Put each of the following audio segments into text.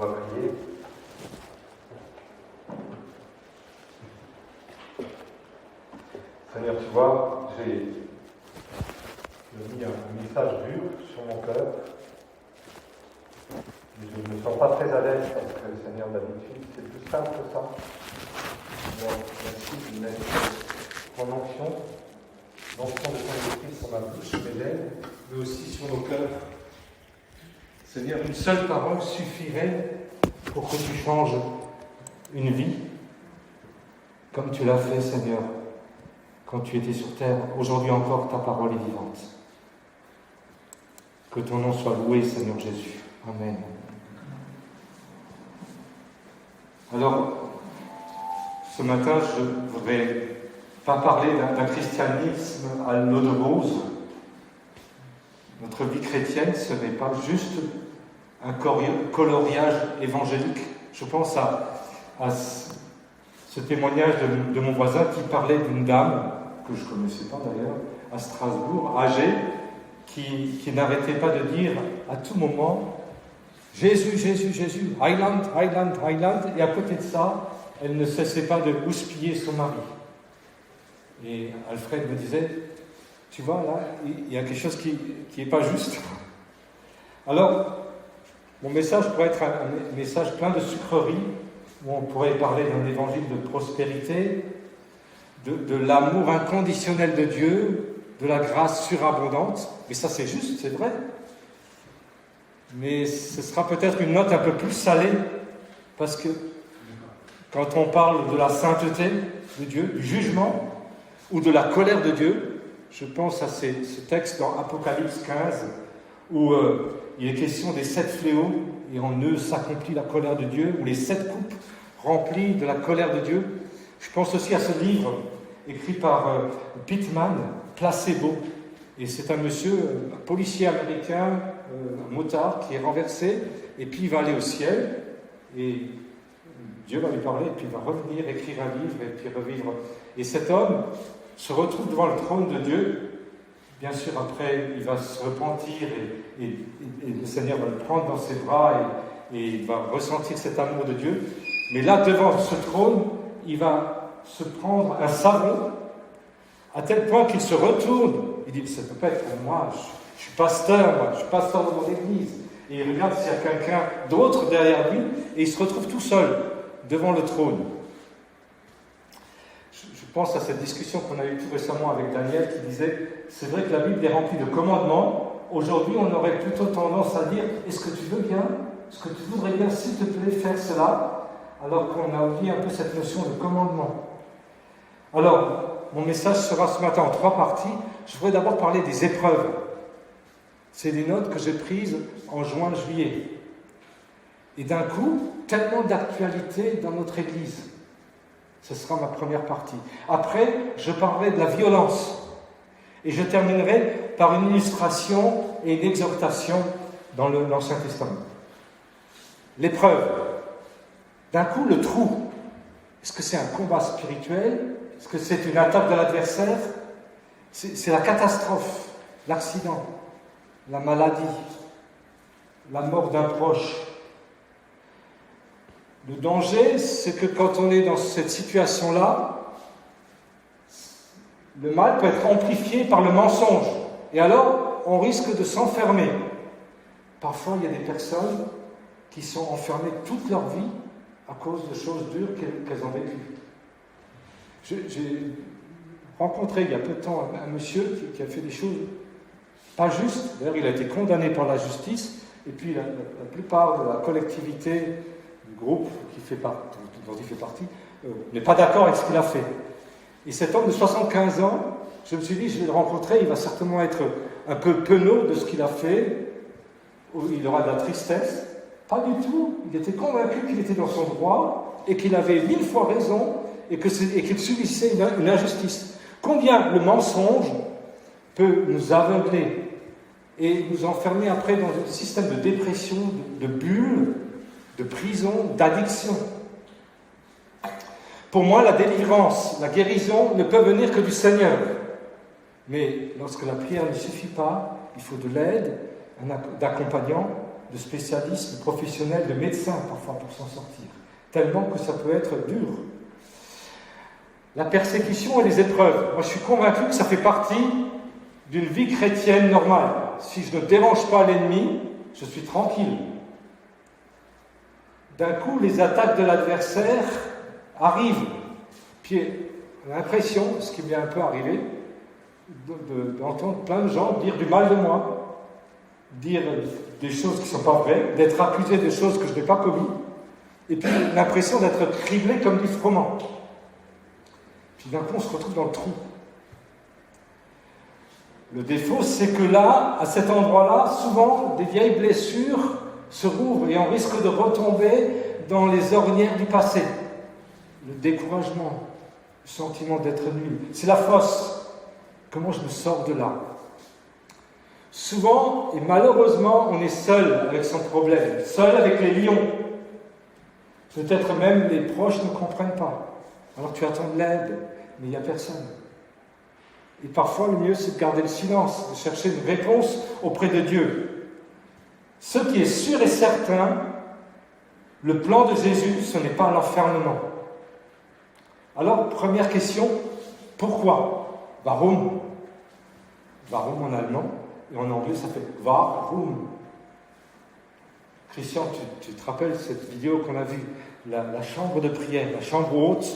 On va prier. Seigneur, tu vois, j'ai mis un message dur sur mon cœur. Je ne me sens pas très à l'aise parce que, Seigneur, d'habitude, c'est plus simple que ça. Alors, merci de mettre ton onction de ton esprit sur ma bouche, mes lèvres, mais aussi sur nos cœurs. Seigneur, une seule parole suffirait pour que tu changes une vie, comme tu l'as fait, Seigneur, quand tu étais sur terre. Aujourd'hui encore, ta parole est vivante. Que ton nom soit loué, Seigneur Jésus. Amen. Alors, ce matin, je ne voudrais pas parler d'un christianisme à l'eau de rose. Notre vie chrétienne, ce n'est pas juste un coloriage évangélique. Je pense à ce témoignage de mon voisin qui parlait d'une dame, que je ne connaissais pas d'ailleurs, à Strasbourg, âgée, qui n'arrêtait pas de dire à tout moment « Jésus, Jésus, Jésus, Highland, Highland, Highland », et à côté de ça, elle ne cessait pas de houspiller son mari. Et Alfred me disait « Tu vois, là, il y a quelque chose qui n'est pas juste. » Alors, mon message pourrait être un message plein de sucreries, où on pourrait parler d'un évangile de prospérité, de l'amour inconditionnel de Dieu, de la grâce surabondante. Mais ça, c'est juste, c'est vrai. Mais ce sera peut-être une note un peu plus salée, parce que quand on parle de la sainteté de Dieu, du jugement, ou de la colère de Dieu, je pense à ce texte dans Apocalypse 15, où il est question des 7 fléaux, et en eux s'accomplit la colère de Dieu, ou les 7 coupes remplies de la colère de Dieu. Je pense aussi à ce livre écrit par Pittman, Placebo. Et c'est un monsieur, un policier américain, un motard, qui est renversé, et puis il va aller au ciel, et Dieu va lui parler, et puis il va revenir, écrire un livre, et puis revivre. Et cet homme se retrouve devant le trône de Dieu. Bien sûr, après, il va se repentir, et le Seigneur va le prendre dans ses bras, et il va ressentir cet amour de Dieu. Mais là, devant ce trône, il va se prendre un savon, à tel point qu'il se retourne. Il dit, ça ne peut pas être pour moi, je suis pasteur, je suis pasteur de mon église. Et il regarde s'il y a quelqu'un d'autre derrière lui, et il se retrouve tout seul, devant le trône. Je pense à cette discussion qu'on a eue tout récemment avec Daniel, qui disait, c'est vrai que la Bible est remplie de commandements. Aujourd'hui, on aurait plutôt tendance à dire, est-ce que tu veux bien, est-ce que tu voudrais bien, s'il te plaît, faire cela, alors qu'on a oublié un peu cette notion de commandement. Alors, mon message sera ce matin en 3 parties. Je voudrais d'abord parler des épreuves. C'est des notes que j'ai prises en juin-juillet. Et d'un coup, tellement d'actualité dans notre Église. Ce sera ma première partie. Après, je parlerai de la violence. Et je terminerai par une illustration et une exhortation dans l'Ancien Testament. L'épreuve. D'un coup, le trou. Est-ce que c'est un combat spirituel ? Est-ce que c'est une attaque de l'adversaire ? C'est la catastrophe, l'accident, la maladie, la mort d'un proche. Le danger, c'est que quand on est dans cette situation-là, le mal peut être amplifié par le mensonge. Et alors, on risque de s'enfermer. Parfois, il y a des personnes qui sont enfermées toute leur vie à cause de choses dures qu'elles ont vécues. J'ai rencontré il y a peu de temps un monsieur qui a fait des choses pas justes. D'ailleurs, il a été condamné par la justice. Et puis, la plupart de la collectivité, du groupe dont il fait partie, n'est pas d'accord avec ce qu'il a fait. Et cet homme de 75 ans, je me suis dit, je vais le rencontrer, il va certainement être un peu penaud de ce qu'il a fait, il aura de la tristesse. Pas du tout, il était convaincu qu'il était dans son droit, et qu'il avait 1000 fois raison, et qu'il subissait une injustice. Combien le mensonge peut nous aveugler et nous enfermer après dans un système de dépression, de bulle, de prison, d'addiction. Pour moi, la délivrance, la guérison ne peut venir que du Seigneur. Mais lorsque la prière ne suffit pas, il faut de l'aide, d'accompagnant, de spécialistes, de professionnels, de médecins parfois pour s'en sortir. Tellement que ça peut être dur. La persécution et les épreuves. Moi, je suis convaincu que ça fait partie d'une vie chrétienne normale. Si je ne dérange pas l'ennemi, je suis tranquille. D'un coup, les attaques de l'adversaire arrivent. Puis, on a l'impression, ce qui m'est un peu arrivé, d'entendre plein de gens dire du mal de moi, dire des choses qui ne sont pas vraies, d'être accusé de choses que je n'ai pas commises, et puis l'impression d'être criblé comme du froment. Puis d'un coup, on se retrouve dans le trou. Le défaut, c'est que là, à cet endroit-là, souvent, des vieilles blessures se rouvrent et on risque de retomber dans les ornières du passé. Le découragement, le sentiment d'être nul. C'est la fosse. Comment je me sors de là? Souvent, et malheureusement, on est seul avec son problème, seul avec les lions. Peut-être même les proches ne comprennent pas. Alors tu attends de l'aide, mais il n'y a personne. Et parfois, le mieux, c'est de garder le silence, de chercher une réponse auprès de Dieu. Ce qui est sûr et certain, le plan de Jésus, ce n'est pas l'enfermement. Alors, première question, pourquoi? Warum? Warum en allemand, et en anglais, ça fait warum. Christian, tu te rappelles cette vidéo qu'on a vue, la chambre de prière, la chambre haute,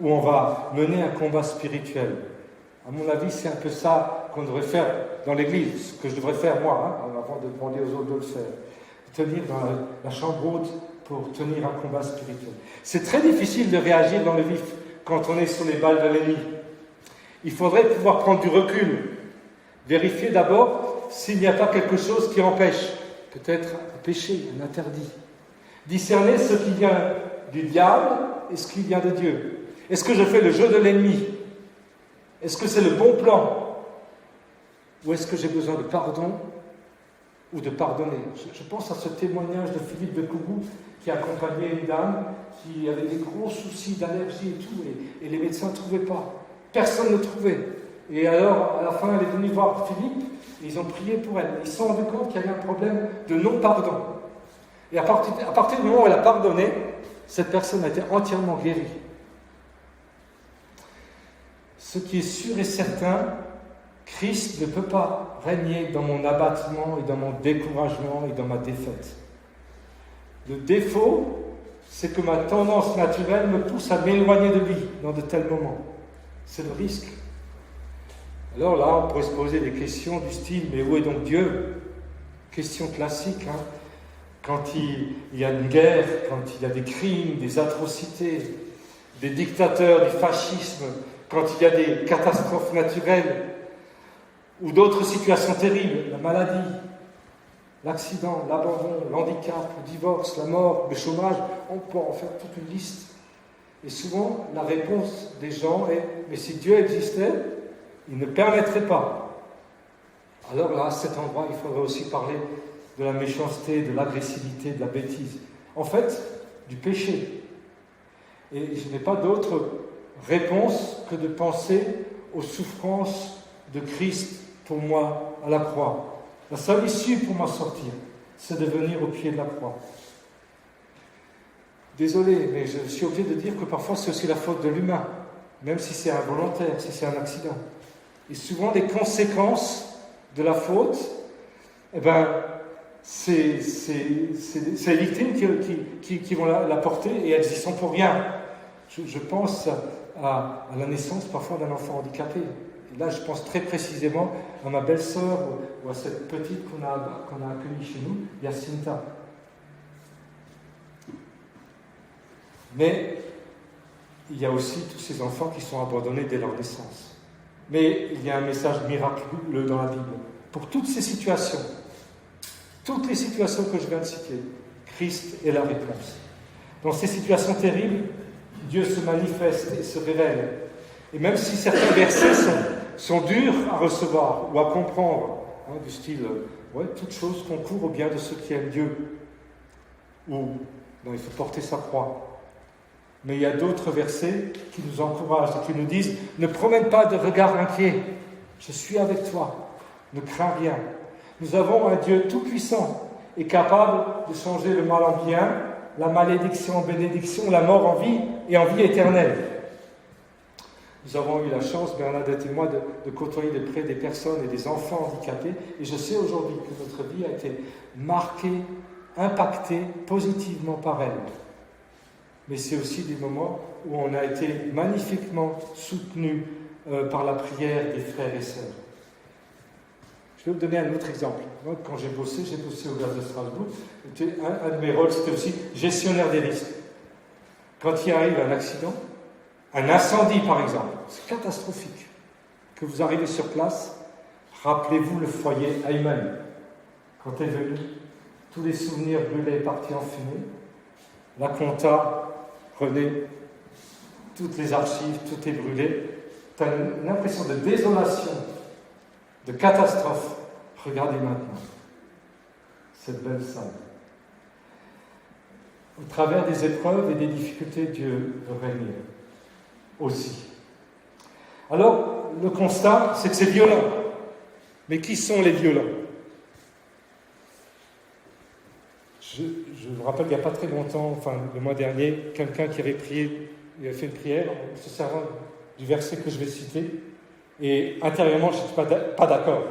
où on va mener un combat spirituel. À mon avis, c'est un peu ça qu'on devrait faire dans l'église, ce que je devrais faire moi, avant de demander aux autres de le faire. Tenir dans la chambre haute pour tenir un combat spirituel. C'est très difficile de réagir dans le vif quand on est sur les balles de l'ennemi. Il faudrait pouvoir prendre du recul, vérifier d'abord s'il n'y a pas quelque chose qui empêche, peut-être un péché, un interdit. Discerner ce qui vient du diable et ce qui vient de Dieu. Est-ce que je fais le jeu de l'ennemi? Est-ce que c'est le bon plan? Ou est-ce que j'ai besoin de pardon ou de pardonner? Je pense à ce témoignage de Philippe de Cougou qui accompagnait une dame qui avait des gros soucis d'allergie et tout, et les médecins ne trouvaient pas. Personne ne trouvait. Et alors, à la fin, elle est venue voir Philippe, et ils ont prié pour elle. Ils se sont rendus compte qu'il y avait un problème de non-pardon. Et à partir du moment où elle a pardonné, cette personne a été entièrement guérie. Ce qui est sûr et certain, Christ ne peut pas régner dans mon abattement et dans mon découragement et dans ma défaite. Le défaut, c'est que ma tendance naturelle me pousse à m'éloigner de lui dans de tels moments. C'est le risque. Alors là, on pourrait se poser des questions du style, mais où est donc Dieu? Question classique, hein. Quand il y a une guerre, quand il y a des crimes, des atrocités, des dictateurs, du fascisme, quand il y a des catastrophes naturelles ou d'autres situations terribles, la maladie, l'accident, l'abandon, l'handicap, le divorce, la mort, le chômage, on peut en faire toute une liste. Et souvent, la réponse des gens est « mais si Dieu existait, il ne permettrait pas ». Alors là, à cet endroit, il faudrait aussi parler de la méchanceté, de l'agressivité, de la bêtise. En fait, du péché. Et je n'ai pas d'autre réponse que de penser aux souffrances de Christ pour moi à la croix. La seule issue pour m'en sortir, c'est de venir au pied de la croix. Désolé, mais je suis obligé de dire que parfois c'est aussi la faute de l'humain, même si c'est involontaire, si c'est un accident. Et souvent les conséquences de la faute, c'est les victimes qui vont la porter et elles y sont pour rien. Je pense à la naissance parfois d'un enfant handicapé. Et là, je pense très précisément à ma belle-sœur ou à cette petite qu'on a accueillie chez nous, Jacinta. Mais il y a aussi tous ces enfants qui sont abandonnés dès leur naissance. Mais il y a un message miraculeux dans la Bible. Pour toutes ces situations, toutes les situations que je viens de citer, Christ est la réponse. Dans ces situations terribles, Dieu se manifeste et se révèle. Et même si certains versets sont durs à recevoir ou à comprendre, du style toute chose concourt au bien de ceux qui aiment Dieu, ou il faut porter sa croix. Mais il y a d'autres versets qui nous encouragent et qui nous disent « Ne promène pas de regard inquiet, je suis avec toi, ne crains rien. Nous avons un Dieu tout-puissant est capable de changer le mal en bien, la malédiction en bénédiction, la mort en vie et en vie éternelle. Nous avons eu la chance, Bernadette et moi, de côtoyer de près des personnes et des enfants handicapés. Et je sais aujourd'hui que notre vie a été marquée, impactée positivement par elle. Mais c'est aussi des moments où on a été magnifiquement soutenus par la prière des frères et sœurs. Je vais vous donner un autre exemple. Moi, quand j'ai bossé au Gaz de Strasbourg. Un de mes rôles, c'était aussi gestionnaire des risques. Quand il arrive un accident, un incendie par exemple, c'est catastrophique. Que vous arrivez sur place, rappelez-vous le foyer Ayman. Quand elle est venue, tous les souvenirs brûlés, partis en fumée. La compta, René, toutes les archives, tout est brûlé. Tu as une impression de désolation, de catastrophe. Regardez maintenant cette belle salle. Au travers des épreuves et des difficultés, Dieu règne aussi. Alors, le constat, c'est que c'est violent. Mais qui sont les violents ? Je vous rappelle qu'il n'y a pas très longtemps, enfin le mois dernier, quelqu'un qui avait prié, il avait fait une prière, se servant du verset que je vais citer, et intérieurement, je ne suis pas d'accord.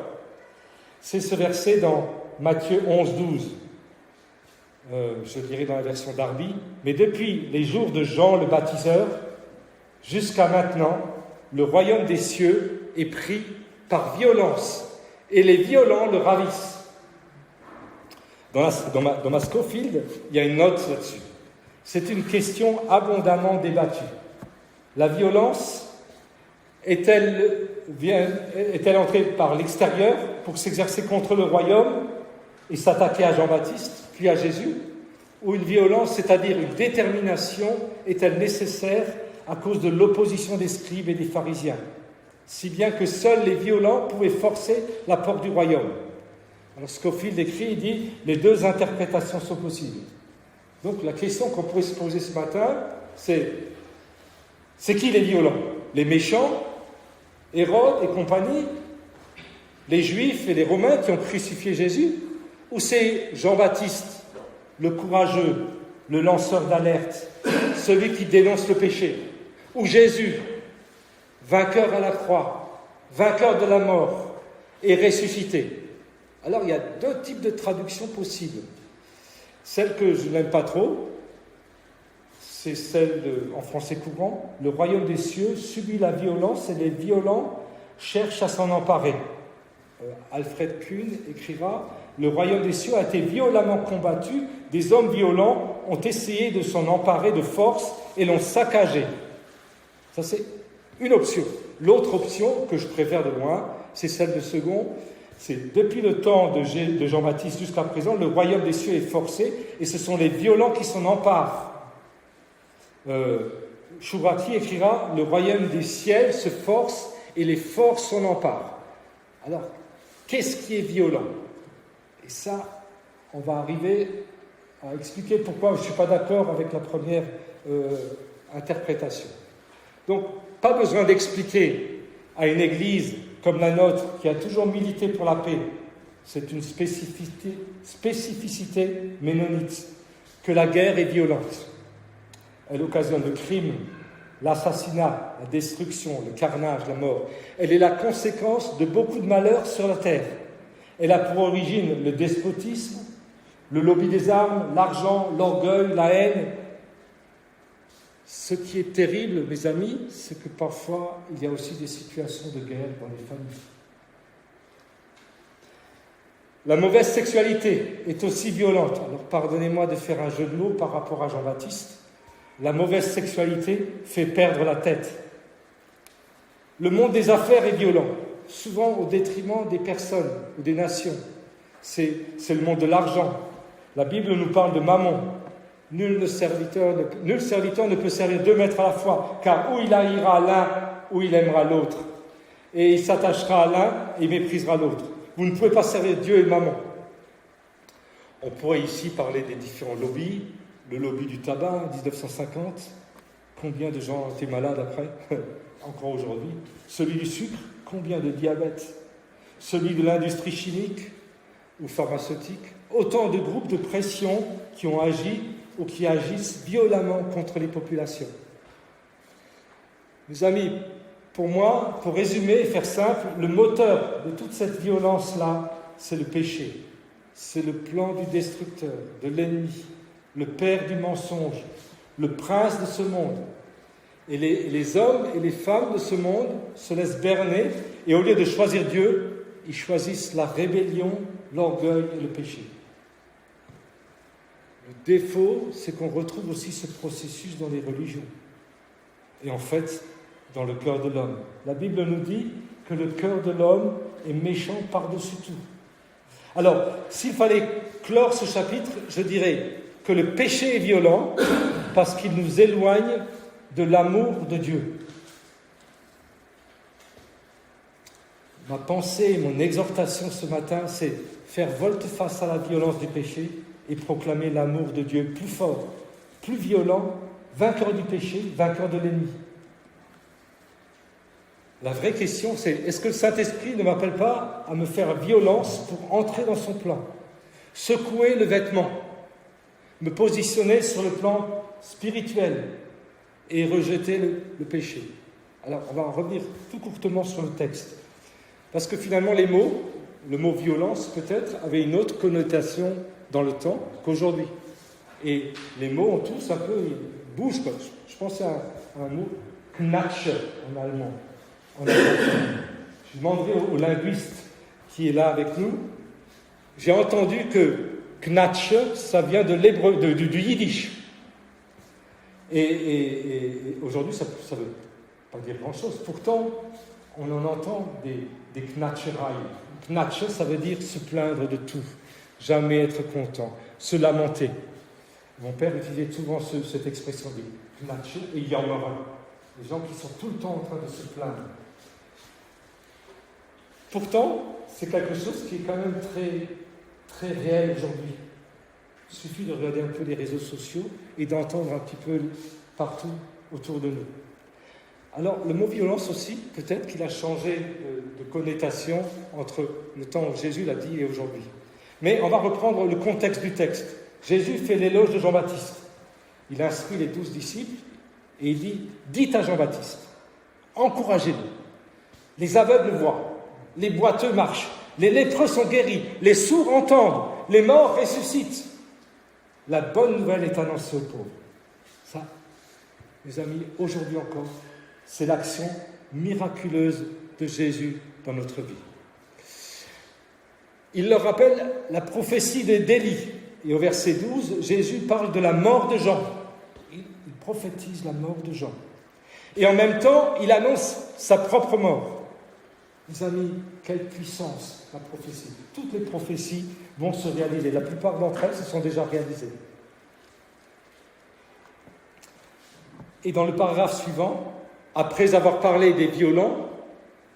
C'est ce verset dans Matthieu 11, 12. Je dirais dans la version Darby. Mais depuis les jours de Jean le baptiseur, jusqu'à maintenant, le royaume des cieux est pris par violence, et les violents le ravissent. Dans ma Scofield, il y a une note là-dessus. C'est une question abondamment débattue. La violence est-elle entrée par l'extérieur pour s'exercer contre le royaume et s'attaquer à Jean-Baptiste, puis à Jésus ? Ou une violence, c'est-à-dire une détermination, est-elle nécessaire à cause de l'opposition des scribes et des pharisiens, si bien que seuls les violents pouvaient forcer la porte du royaume ? Alors Scofield écrit, il dit, les deux interprétations sont possibles. Donc la question qu'on pourrait se poser ce matin, c'est qui les violents ? Les méchants, Hérode et compagnie, les Juifs et les Romains qui ont crucifié Jésus, ou c'est Jean-Baptiste, le courageux, le lanceur d'alerte, celui qui dénonce le péché, ou Jésus, vainqueur à la croix, vainqueur de la mort et ressuscité. Alors il y a deux types de traductions possibles. Celle que je n'aime pas trop, c'est celle en français courant. Le royaume des cieux subit la violence et les violents cherchent à s'en emparer. Alfred Kuhn écrira « Le royaume des cieux a été violemment combattu, des hommes violents ont essayé de s'en emparer de force et l'ont saccagé. » Ça c'est une option. L'autre option, que je préfère de loin, c'est celle de second. C'est depuis le temps de Jean-Baptiste jusqu'à présent, le royaume des cieux est forcé et ce sont les violents qui s'en emparent. Chouraki écrira « Le royaume des ciels se force et les forts s'en emparent. » Alors, qu'est-ce qui est violent ? Et ça, on va arriver à expliquer pourquoi je ne suis pas d'accord avec la première interprétation. Donc, pas besoin d'expliquer à une église comme la nôtre, qui a toujours milité pour la paix, c'est une spécificité ménonite, que la guerre est violente. Elle occasionne le crime, l'assassinat, la destruction, le carnage, la mort. Elle est la conséquence de beaucoup de malheurs sur la terre. Elle a pour origine le despotisme, le lobby des armes, l'argent, l'orgueil, la haine. Ce qui est terrible, mes amis, c'est que parfois, il y a aussi des situations de guerre dans les familles. La mauvaise sexualité est aussi violente. Alors, pardonnez-moi de faire un jeu de mots par rapport à Jean-Baptiste. La mauvaise sexualité fait perdre la tête. Le monde des affaires est violent, souvent au détriment des personnes ou des nations. C'est le monde de l'argent. La Bible nous parle de Mammon. Nul serviteur ne peut servir 2 maîtres à la fois, car ou il haïra l'un, ou il aimera l'autre. Et il s'attachera à l'un et il méprisera l'autre. Vous ne pouvez pas servir Dieu et Mammon. On pourrait ici parler des différents lobbies. Le lobby du tabac, en 1950. Combien de gens étaient malades après ? Encore aujourd'hui. Celui du sucre, combien de diabète ? Celui de l'industrie chimique ou pharmaceutique, autant de groupes de pression qui ont agi ou qui agissent violemment contre les populations. Mes amis, pour moi, pour résumer et faire simple, le moteur de toute cette violence-là, c'est le péché. C'est le plan du destructeur, de l'ennemi, le père du mensonge, le prince de ce monde. Et les hommes et les femmes de ce monde se laissent berner et au lieu de choisir Dieu, ils choisissent la rébellion, l'orgueil et le péché. Le défaut, c'est qu'on retrouve aussi ce processus dans les religions. Et en fait, dans le cœur de l'homme. La Bible nous dit que le cœur de l'homme est méchant par-dessus tout. Alors, s'il fallait clore ce chapitre, je dirais que le péché est violent parce qu'il nous éloigne de l'amour de Dieu. Ma pensée, mon exhortation ce matin, c'est faire volte-face à la violence du péché et proclamer l'amour de Dieu plus fort, plus violent, vainqueur du péché, vainqueur de l'ennemi. La vraie question, c'est est-ce que le Saint-Esprit ne m'appelle pas à me faire violence pour entrer dans son plan, secouer le vêtement, me positionner sur le plan spirituel et rejeter le péché. Alors, on va en revenir tout courtement sur le texte. Parce que finalement, les mots, le mot violence peut-être, avait une autre connotation dans le temps qu'aujourd'hui. Et les mots ont tous un peu, ils bougent. Quoi. Je pensais à un mot, Knatsche en allemand. Je demanderai au linguiste qui est là avec nous. J'ai entendu que Knatsche, ça vient de l'hébreu, du yiddish. Et aujourd'hui, ça ne veut pas dire grand-chose. Pourtant, on en entend des Knatschereien. Knatsche, ça veut dire se plaindre de tout, jamais être content, se lamenter. Mon père utilisait souvent cette expression de Knatsche et Yamara. Les gens qui sont tout le temps en train de se plaindre. Pourtant, c'est quelque chose qui est quand même très, très réel aujourd'hui. Il suffit de regarder un peu les réseaux sociaux et d'entendre un petit peu partout autour de nous. Alors, le mot violence aussi, peut-être qu'il a changé de connotation entre le temps où Jésus l'a dit et aujourd'hui. Mais on va reprendre le contexte du texte. Jésus fait l'éloge de Jean-Baptiste. Il instruit les 12 disciples et il dit « Dites à Jean-Baptiste, encouragez-le. Les aveugles voient, les boiteux marchent, les lépreux sont guéris, les sourds entendent, les morts ressuscitent. La bonne nouvelle est annoncée aux pauvres. » Ça, mes amis, aujourd'hui encore, c'est l'action miraculeuse de Jésus dans notre vie. Il leur rappelle la prophétie d'Élie. Et au verset 12, Jésus parle de la mort de Jean. Il prophétise la mort de Jean. Et en même temps, il annonce sa propre mort. Mes amis, quelle puissance la prophétie. Toutes les prophéties vont se réaliser. La plupart d'entre elles se sont déjà réalisées. Et dans le paragraphe suivant, après avoir parlé des violents,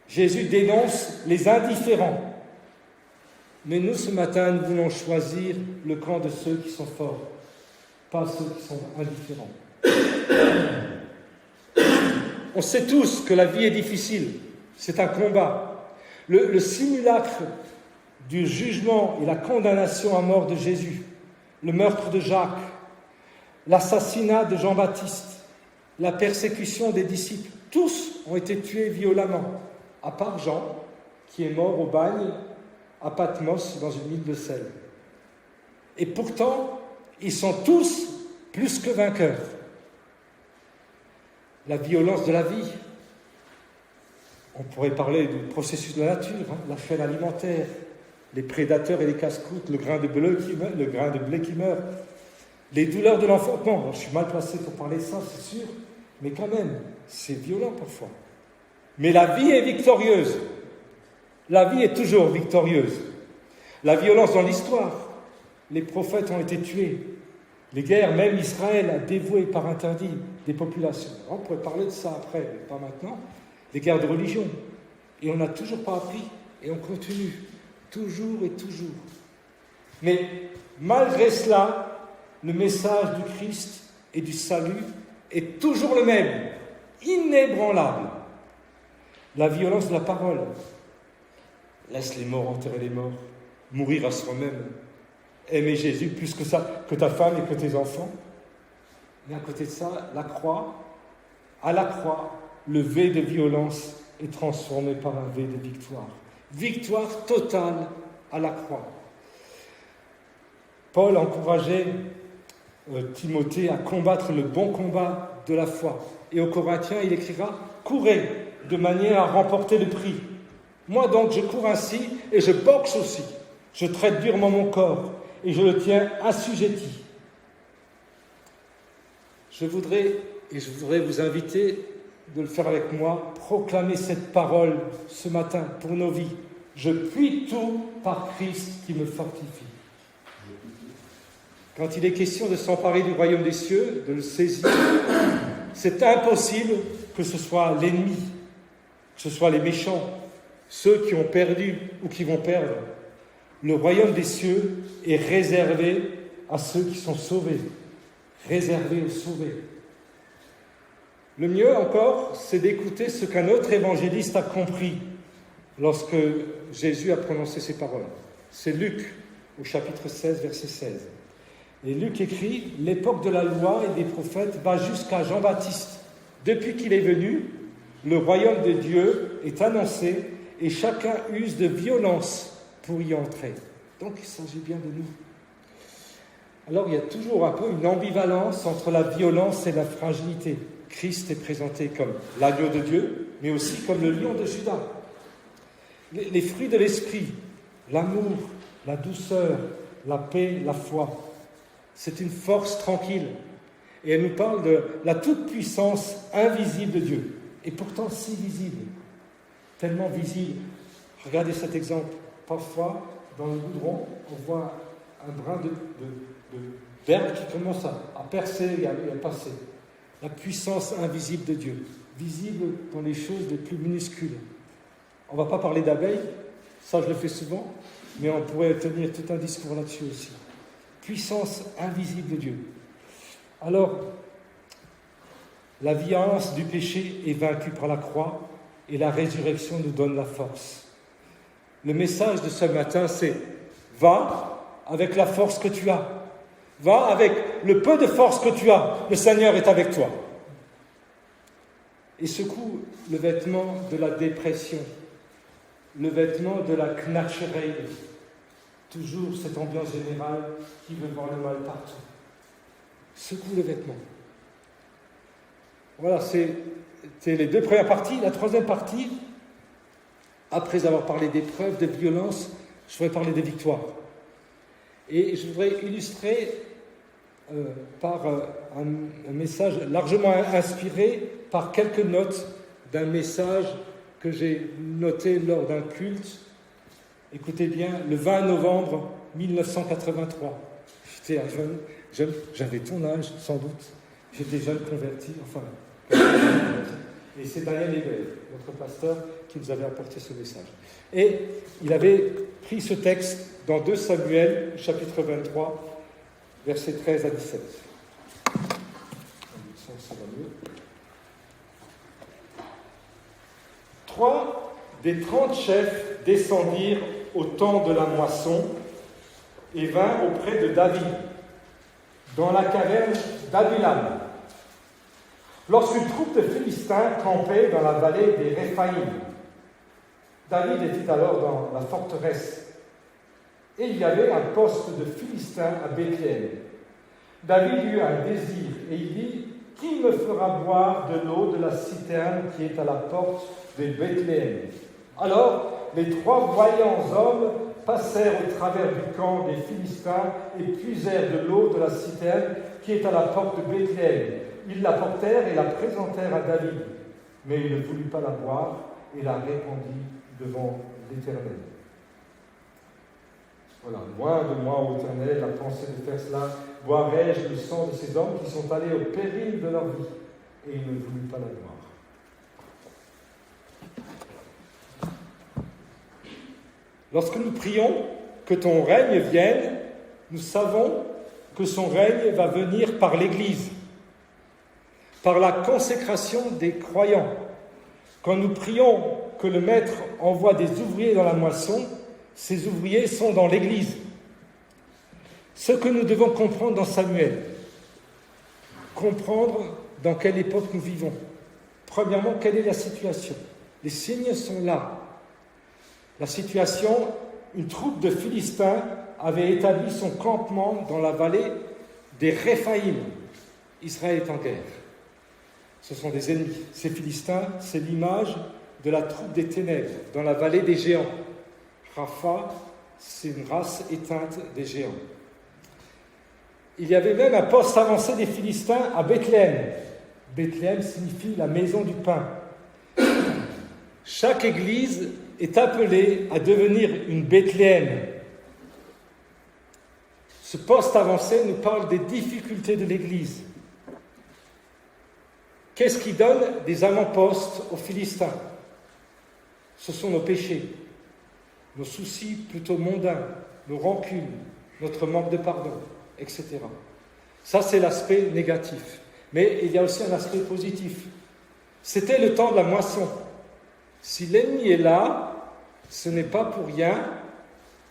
Jésus dénonce les indifférents. Mais nous, ce matin, nous voulons choisir le camp de ceux qui sont forts, pas ceux qui sont indifférents. On sait tous que la vie est difficile, c'est un combat. Le simulacre du jugement et la condamnation à mort de Jésus, le meurtre de Jacques, l'assassinat de Jean-Baptiste, la persécution des disciples, tous ont été tués violemment, à part Jean, qui est mort au bagne à Patmos dans une mine de sel. Et pourtant, ils sont tous plus que vainqueurs. La violence de la vie. On pourrait parler du processus de la nature, la chaîne alimentaire, les prédateurs et les casse-croûtes, le grain de blé qui meurt, les douleurs de l'enfantement. Alors, je suis mal placé pour parler de ça, c'est sûr, mais quand même, c'est violent parfois. Mais la vie est victorieuse. La vie est toujours victorieuse. La violence dans l'histoire. Les prophètes ont été tués. Les guerres, même Israël a dévoué par interdit des populations. On pourrait parler de ça après, mais pas maintenant. Les guerres de religion. Et on n'a toujours pas appris. Et on continue. Toujours et toujours. Mais malgré cela, le message du Christ et du salut est toujours le même. Inébranlable. La violence de la parole. Laisse les morts enterrer les morts. Mourir à soi-même. aimer Jésus plus que ça, que ta femme et que tes enfants. Mais à côté de ça, la croix, à la croix, le V de violence est transformé par un V de victoire. Victoire totale à la croix. Paul encourageait Timothée à combattre le bon combat de la foi. Et aux Corinthiens, il écrira « Courez de manière à remporter le prix. Moi donc, je cours ainsi et je boxe aussi. Je traite durement mon corps et je le tiens assujetti. » Je voudrais vous inviter de le faire avec moi, proclamer cette parole ce matin pour nos vies. Je puis tout par Christ qui me fortifie. Quand il est question de s'emparer du royaume des cieux, de le saisir, c'est impossible que ce soit l'ennemi, que ce soit les méchants, ceux qui ont perdu ou qui vont perdre. Le royaume des cieux est réservé à ceux qui sont sauvés, réservé aux sauvés. Le mieux encore, c'est d'écouter ce qu'un autre évangéliste a compris lorsque Jésus a prononcé ces paroles. C'est Luc, au chapitre 16, verset 16. Et Luc écrit « L'époque de la loi et des prophètes va jusqu'à Jean-Baptiste. Depuis qu'il est venu, le royaume de Dieu est annoncé et chacun use de violence pour y entrer. » Donc il s'agit bien de nous. Alors il y a toujours un peu une ambivalence entre la violence et la fragilité. Christ est présenté comme l'agneau de Dieu, mais aussi comme le lion de Juda. Les fruits de l'esprit, l'amour, la douceur, la paix, la foi, c'est une force tranquille. Et elle nous parle de la toute-puissance invisible de Dieu. Et pourtant si visible, tellement visible. Regardez cet exemple. Parfois, dans le goudron, on voit un brin d'herbe qui commence à percer et à passer. La puissance invisible de Dieu, visible dans les choses les plus minuscules. On ne va pas parler d'abeilles, ça je le fais souvent, mais on pourrait tenir tout un discours là-dessus aussi. Puissance invisible de Dieu. Alors, la violence du péché est vaincue par la croix et la résurrection nous donne la force. Le message de ce matin, c'est « Va avec la force que tu as. Va avec le peu de force que tu as. Le Seigneur est avec toi. » Et secoue le vêtement de la dépression, le vêtement de la knatcherei. Toujours cette ambiance générale qui veut voir le mal partout. Secoue le vêtement. Voilà, c'était les deux premières parties. La troisième partie, après avoir parlé d'épreuves, de violence, je voudrais parler des victoires. Et je voudrais illustrer par un message largement inspiré par quelques notes d'un message que j'ai noté lors d'un culte. Écoutez bien, le 20 novembre 1983. J'étais un jeune, j'avais ton âge sans doute, j'étais jeune converti, et c'est Daniel Hébert, notre pasteur, qui nous avait apporté ce message. Et il avait pris ce texte dans 2 Samuel, chapitre 23, versets 13 à 17. Ça va mieux. 3 des 30 chefs descendirent au temps de la moisson et vinrent auprès de David, dans la caverne d'Adulam. Lorsqu'une troupe de Philistins campait dans la vallée des Réphaïm, David était alors dans la forteresse, et il y avait un poste de Philistins à Bethléem. David eut un désir, et il dit « Qui me fera boire de l'eau de la citerne qui est à la porte de Bethléem ?» Alors, les 3 voyants hommes passèrent au travers du camp des Philistins et puisèrent de l'eau de la citerne qui est à la porte de Bethléem. Ils la portèrent et la présentèrent à David, mais il ne voulut pas la boire et la répandit devant l'Éternel. Voilà, loin de moi, ô Éternel, la pensée de faire cela. Boirai-je le sang de ces hommes qui sont allés au péril de leur vie, et il ne voulut pas la boire. Lorsque nous prions que ton règne vienne, nous savons que son règne va venir par l'Église, par la consécration des croyants. Quand nous prions que le Maître envoie des ouvriers dans la moisson, ces ouvriers sont dans l'Église. Ce que nous devons comprendre dans Samuel, comprendre dans quelle époque nous vivons. Premièrement, quelle est la situation? Les signes sont là. La situation, une troupe de Philistins avait établi son campement dans la vallée des Réphaïm. Israël est en guerre. Ce sont des ennemis. Ces Philistins, c'est l'image de la troupe des ténèbres dans la vallée des géants. Rapha, c'est une race éteinte des géants. Il y avait même un poste avancé des Philistins à Bethléem. Bethléem signifie la maison du pain. Chaque église est appelée à devenir une Bethléem. Ce poste avancé nous parle des difficultés de l'église. Qu'est-ce qui donne des avant-postes aux Philistins? Ce sont nos péchés, nos soucis plutôt mondains, nos rancunes, notre manque de pardon, etc. Ça, c'est l'aspect négatif. Mais il y a aussi un aspect positif. C'était le temps de la moisson. Si l'ennemi est là, ce n'est pas pour rien,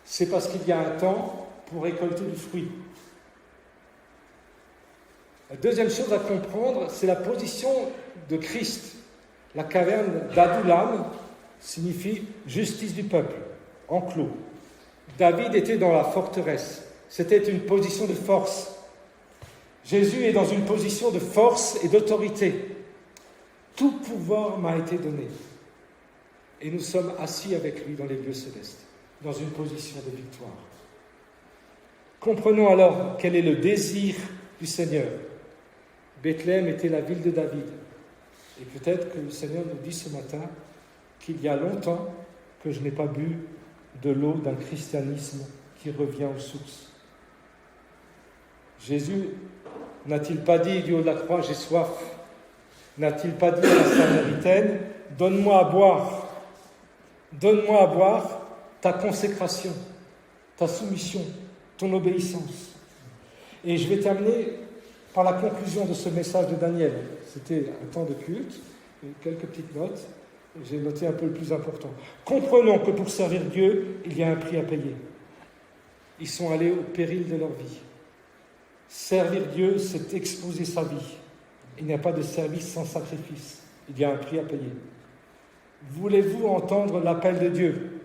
c'est parce qu'il y a un temps pour récolter du fruit. La deuxième chose à comprendre, c'est la position de Christ. La caverne d'Adullam signifie justice du peuple, enclos. David était dans la forteresse. C'était une position de force. Jésus est dans une position de force et d'autorité. Tout pouvoir m'a été donné. Et nous sommes assis avec lui dans les lieux célestes, dans une position de victoire. Comprenons alors quel est le désir du Seigneur. Bethléem était la ville de David. Et peut-être que le Seigneur nous dit ce matin qu'il y a longtemps que je n'ai pas bu de l'eau d'un christianisme qui revient aux sources. Jésus n'a-t-il pas dit du haut de la croix, j'ai soif? N'a-t-il pas dit à la Samaritaine, donne-moi à boire? Donne-moi à boire ta consécration, ta soumission, ton obéissance. Et je vais terminer par la conclusion de ce message de Daniel. C'était un temps de culte, quelques petites notes, j'ai noté un peu le plus important. Comprenons que pour servir Dieu, il y a un prix à payer. Ils sont allés au péril de leur vie. Servir Dieu, c'est exposer sa vie. Il n'y a pas de service sans sacrifice. Il y a un prix à payer. Voulez-vous entendre l'appel de Dieu?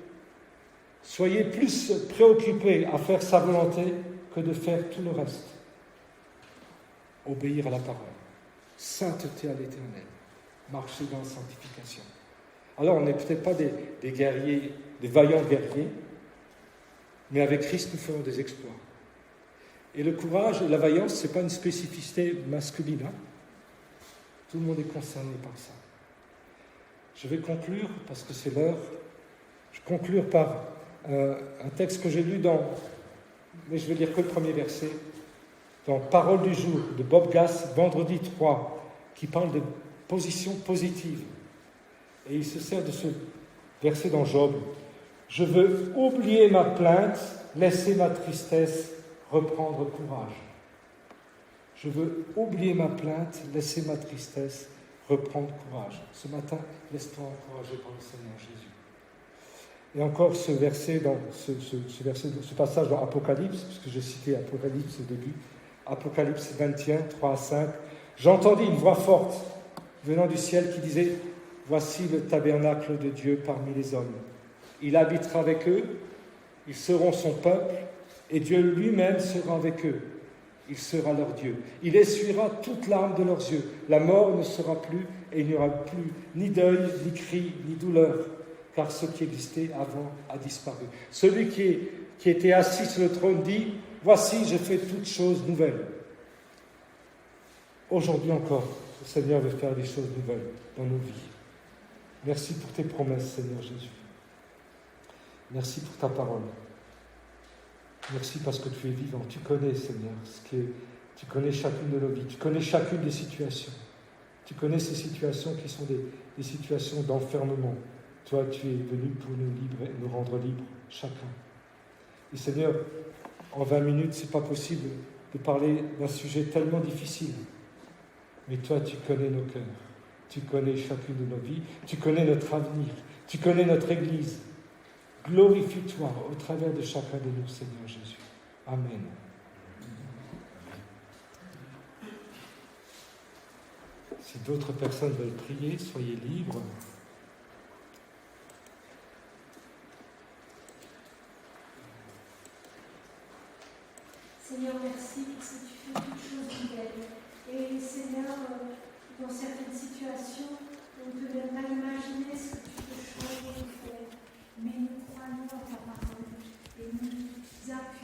Soyez plus préoccupés à faire sa volonté que de faire tout le reste. Obéir à la parole. Sainteté à l'Éternel. Marcher dans la sanctification. Alors, on n'est peut-être pas des guerriers, des vaillants guerriers, mais avec Christ, nous ferons des exploits. Et le courage et la vaillance, ce n'est pas une spécificité masculine. Tout le monde est concerné par ça. Je vais conclure, parce que c'est l'heure, je vais conclure par un texte que j'ai lu mais je vais lire que le premier verset, dans Parole du jour de Bob Gass, vendredi 3, qui parle de position positive. Et il se sert de ce verset dans Job. Je veux oublier ma plainte, laisser ma tristesse, reprendre courage. Je veux oublier ma plainte, laisser ma tristesse, reprendre courage. Ce matin, laisse-toi encourager par le Seigneur Jésus. Et encore ce verset, ce passage dans Apocalypse, puisque j'ai cité Apocalypse au début, Apocalypse 21, 3 à 5. J'entendis une voix forte venant du ciel qui disait « Voici le tabernacle de Dieu parmi les hommes. Il habitera avec eux, ils seront son peuple, et Dieu lui-même sera avec eux. Il sera leur Dieu. Il essuiera toute larme de leurs yeux. La mort ne sera plus, et il n'y aura plus ni deuil, ni cri, ni douleur, car ce qui existait avant a disparu. » Celui qui était assis sur le trône dit « Voici, je fais toutes choses nouvelles. » Aujourd'hui encore, le Seigneur veut faire des choses nouvelles dans nos vies. Merci pour tes promesses, Seigneur Jésus. Merci pour ta parole. Merci parce que tu es vivant. Tu connais, Seigneur, tu connais chacune de nos vies. Tu connais chacune des situations. Tu connais ces situations qui sont des situations d'enfermement. Toi, tu es venu pour nous rendre libres, chacun. Et Seigneur, en 20 minutes, ce n'est pas possible de parler d'un sujet tellement difficile. Mais toi, tu connais nos cœurs. Tu connais chacune de nos vies. Tu connais notre avenir. Tu connais notre Église. Glorifie-toi au travers de chacun de nous, Seigneur Jésus. Amen. Si d'autres personnes veulent prier, soyez libres. Seigneur, merci parce que tu fais toutes choses nouvelles. Et Seigneur, dans certaines situations, on ne peut même pas imaginer ce que tu peux changer et faire. Mais nous croyons en ta parole et nous appuyons